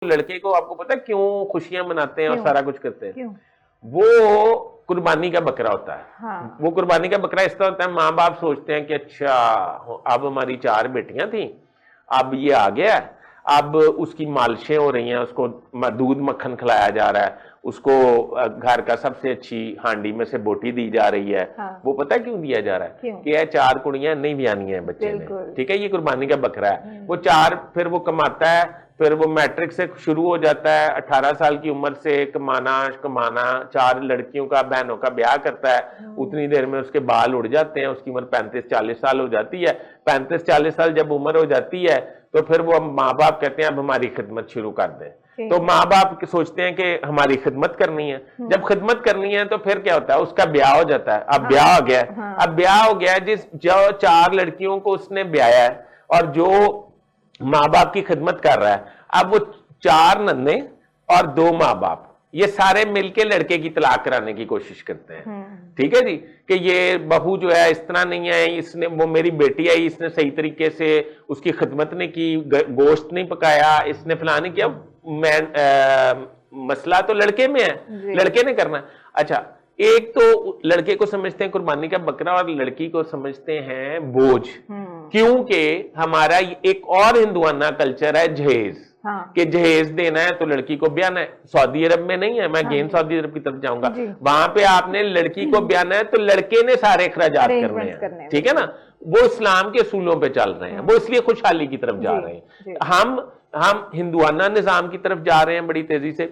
लड़के को आपको पता है क्यों खुशियां मनाते हैं और सारा कुछ करते हैं? क्यों? वो कुर्बानी का बकरा होता है। हाँ। वो कुर्बानी का बकरा इस तरह होता है, माँ बाप सोचते हैं कि अच्छा अब हमारी 4 बेटियां थी, अब ये आ गया, अब उसकी मालिशें हो रही हैं, उसको दूध मक्खन खिलाया जा रहा है, उसको घर का सबसे अच्छी हांडी में से बोटी दी जा रही है। हाँ। वो पता है क्यों दिया जा रहा है? क्यों? कि यह 4 कुड़ियां नहीं ब्यानी है बच्चे ने, ठीक है, ये कुर्बानी का बकरा है। वो 4 फिर वो कमाता है, फिर वो मैट्रिक से शुरू हो जाता है, 18 साल की उम्र से कमाना 4 लड़कियों का, बहनों का ब्याह करता है, उतनी देर में उसके बाल उड़ जाते हैं, उसकी उम्र 35-40 साल हो जाती है। 35-40 साल जब उम्र हो जाती है तो फिर वो माँ बाप कहते हैं अब हमारी खिदमत शुरू कर दें। तो माँ बाप सोचते हैं कि हमारी खिदमत करनी है। जब खिदमत करनी है तो फिर क्या होता है, उसका ब्याह हो जाता है। अब ब्याह हो गया, अब ब्याह हो गया, जो 4 लड़कियों को उसने ब्याया है और जो माँ बाप की खिदमत कर रहा है, अब वो 4 नन्हे और 2 माँ बाप, ये सारे मिलके लड़के की तलाक कराने की कोशिश करते हैं। ठीक है जी, कि ये बहू जो है इस तरह नहीं है, इसने, वो मेरी बेटी आई, इसने सही तरीके से उसकी खिदमत नहीं की, गोश्त नहीं पकाया, इसने फलाना नहीं किया। मसला तो लड़के में है, लड़के ने करना। अच्छा, एक तो लड़के को समझते हैं कुर्बानी का बकरा और लड़की को समझते हैं बोझ। क्योंकि हमारा एक और हिंदुआना कल्चर है जहेज। हाँ। कि जहेज देना है तो लड़की को ब्याना है। सऊदी अरब में नहीं है, मैं गेन सऊदी अरब की तरफ जाऊंगा, वहां पे आपने लड़की को ब्याना है तो लड़के ने सारे अखराजात करने हैं, ठीक है ना। वो इस्लाम के असूलों पे चल रहे हैं, वो इसलिए खुशहाली की तरफ जा रहे हैं। हम हिंदुआना निजाम की तरफ जा रहे हैं बड़ी तेजी से।